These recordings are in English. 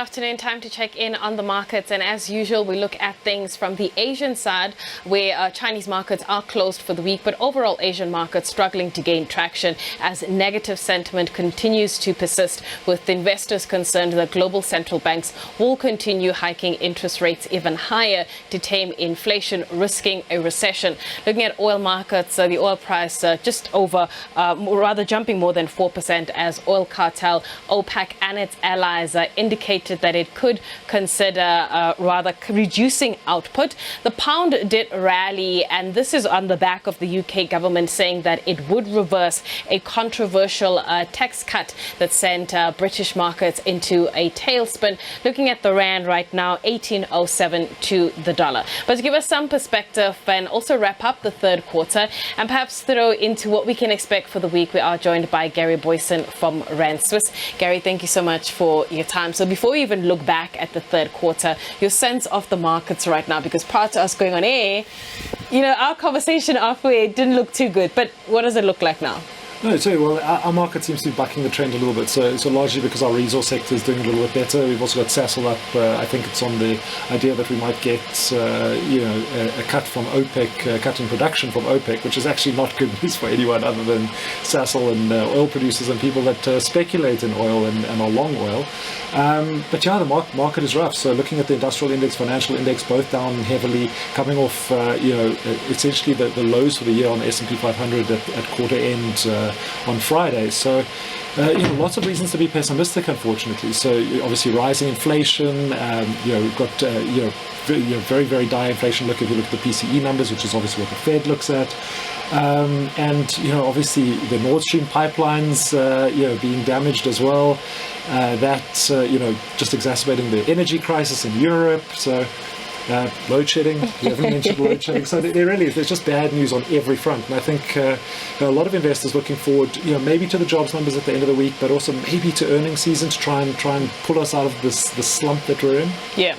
afternoon. Time to check in on the markets, and as usual we look at things from the Asian side, where Chinese markets are closed for the week, but overall Asian markets struggling to gain traction as negative sentiment continues to persist, with investors concerned that global central banks will continue hiking interest rates even higher to tame inflation, risking a recession. Looking at oil markets, the oil price just over, rather jumping more than 4% as oil cartel OPEC and its allies indicated that it could consider rather reducing output. The pound did rally, and this is on the back of the UK government saying that it would reverse a controversial tax cut that sent British markets into a tailspin. Looking at the rand right now, 1807 to the dollar. But to give us some perspective and also wrap up the third quarter and perhaps throw into what we can expect for the week, we are joined by Gary Boyson from Rand Swiss. Gary, thank you so much for your time. So before we even look back at the third quarter, your sense of the markets right now, because prior to us going on air, our conversation halfway didn't look too good, but what does it look like now? No, too. Well, our market seems to be bucking the trend a little bit. So largely because our resource sector is doing a little bit better. We've also got Sasol up. I think it's on the idea that we might get, a cut from OPEC, cut in production from OPEC, which is actually not good news for anyone other than Sasol and oil producers and people that speculate in oil and are long oil. But yeah, the market is rough. So looking at the industrial index, financial index, both down heavily, coming off, essentially the lows for the year on the S&P 500 at quarter end on Friday. So, lots of reasons to be pessimistic, unfortunately. So obviously rising inflation, we've got, very, very dire inflation. If you look at the PCE numbers, which is obviously what the Fed looks at. Obviously the Nord Stream pipelines, being damaged as well. Just exacerbating the energy crisis in Europe. So, load shedding, we haven't mentioned load shedding. So there's just bad news on every front. And I think a lot of investors looking forward, maybe to the jobs numbers at the end of the week, but also maybe to earnings season to try and pull us out of this slump that we're in. Yeah.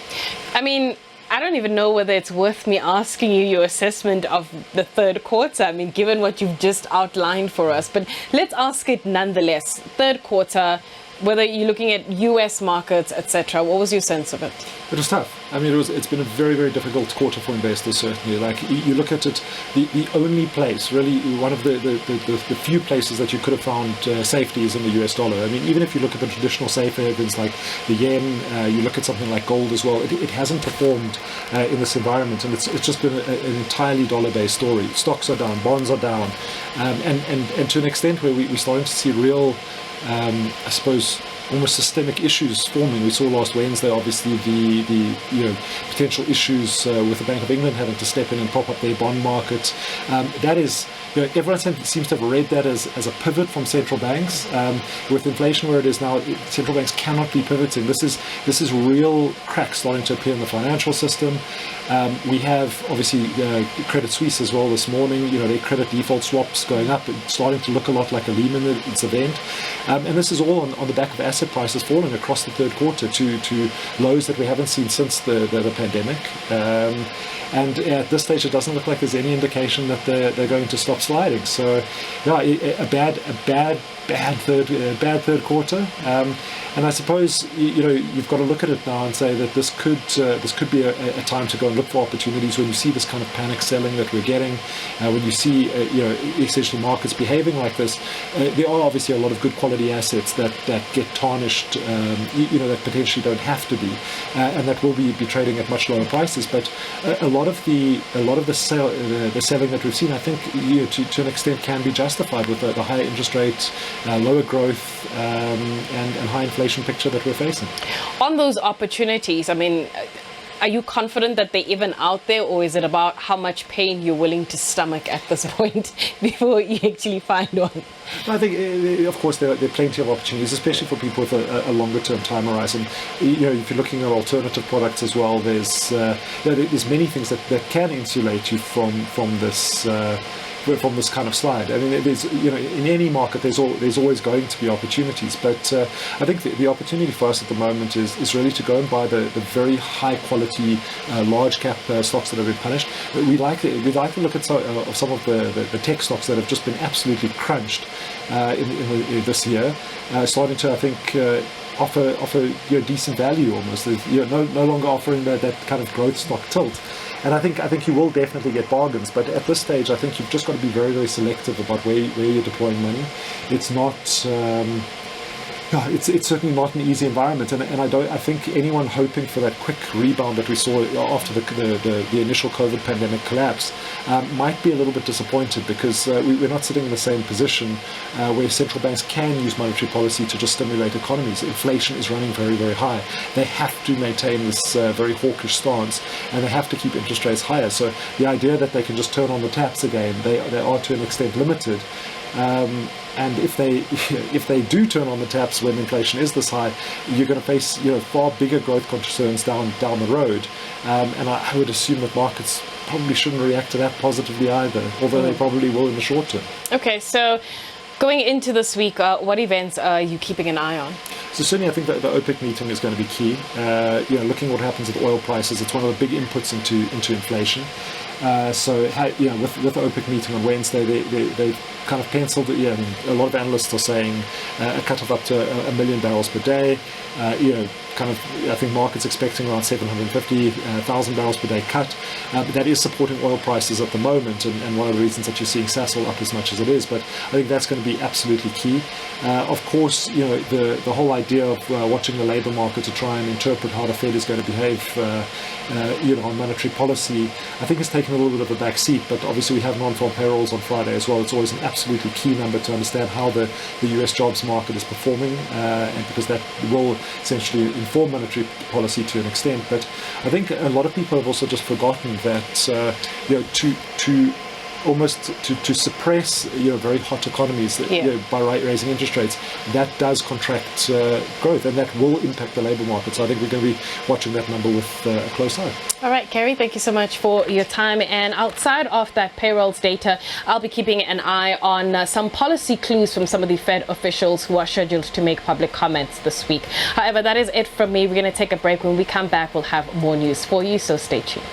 I don't even know whether it's worth me asking you your assessment of the third quarter. Given what you've just outlined for us, but let's ask it nonetheless. Third quarter, whether you're looking at US markets, etc., what was your sense of it? It was tough. It's been a very, very difficult quarter for investors, certainly. Like, you look at it, the only place, really, one of the few places that you could have found safety is in the US dollar. Even if you look at the traditional safe havens like the yen, you look at something like gold as well, it hasn't performed in this environment, and it's just been an entirely dollar-based story. Stocks are down, bonds are down, and to an extent where we're starting to see real, I suppose, almost systemic issues forming. We saw last Wednesday, obviously, the potential issues with the Bank of England having to step in and prop up their bond market. That is, everyone seems to have read that as a pivot from central banks. With inflation where it is now, central banks cannot be pivoting. This is real cracks starting to appear in the financial system. We have obviously Credit Suisse as well this morning. Their credit default swaps going up, starting to look a lot like a Lehman event. And this is all on the back of asset prices falling across the third quarter to lows that we haven't seen since the pandemic. And at this stage, it doesn't look like there's any indication that they're going to stop sliding. So, a bad third quarter. And I suppose you've got to look at it now and say that this could be a time to go and look for opportunities when you see this kind of panic selling that we're getting. When you see essentially markets behaving like this, there are obviously a lot of good quality assets that get tarnished, that potentially don't have to be, and that will be trading at much lower prices. But a lot of the selling that we've seen, I think, to an extent, can be justified with the higher interest rates, lower growth, and high inflation picture that we're facing. On those opportunities, are you confident that they're even out there, or is it about how much pain you're willing to stomach at this point before you actually find one? I think, of course, there are plenty of opportunities, especially for people with a longer-term time horizon. If you're looking at alternative products as well, there's many things that can insulate you from this. From this kind of slide. There's, in any market, there's always going to be opportunities. But I think the opportunity for us at the moment is really to go and buy the very high quality, large cap stocks that have been punished. We'd like to look at some of the tech stocks that have just been absolutely crunched in this year, starting to, I think, offer decent value almost. No longer offering that kind of growth stock tilt. And I think you will definitely get bargains, but at this stage, I think you've just got to be very, very selective about where you're deploying money. It's not. It's certainly not an easy environment, and I think anyone hoping for that quick rebound that we saw after the initial COVID pandemic collapse might be a little bit disappointed, because we're not sitting in the same position where central banks can use monetary policy to just stimulate economies. Inflation is running very, very high. They have to maintain this very hawkish stance, and they have to keep interest rates higher. So the idea that they can just turn on the taps again, they are to an extent limited. And if they do turn on the taps when inflation is this high, you're going to face far bigger growth concerns down the road. And I would assume that markets probably shouldn't react to that positively either, although they probably will in the short term. Okay, so going into this week, what events are you keeping an eye on? So certainly I think that the OPEC meeting is going to be key. Looking at what happens with oil prices, it's one of the big inputs into inflation. So with the OPEC meeting on Wednesday, they kind of penciled it. A lot of analysts are saying a cut of up to 1 million barrels per day. I think markets expecting around 750,000 barrels per day cut. But that is supporting oil prices at the moment, and one of the reasons that you're seeing Sasol up as much as it is. But I think that's going to be absolutely key. Of course, the whole idea of watching the labour market to try and interpret how the Fed is going to behave, on monetary policy, I think has taken a little bit of a back seat. But obviously, we have non-farm payrolls on Friday as well. It's always an absolutely key number to understand how the US jobs market is performing, and because that will essentially inform monetary policy to an extent. But I think a lot of people have also just forgotten that to suppress very hot economies by raising interest rates, that does contract growth, and that will impact the labour market. So I think we're going to be watching that number with a close eye. All right, Kerry, thank you so much for your time. And outside of that payrolls data, I'll be keeping an eye on some policy clues from some of the Fed officials who are scheduled to make public comments this week. However, that is it from me. We're going to take a break. When we come back, we'll have more news for you, so stay tuned.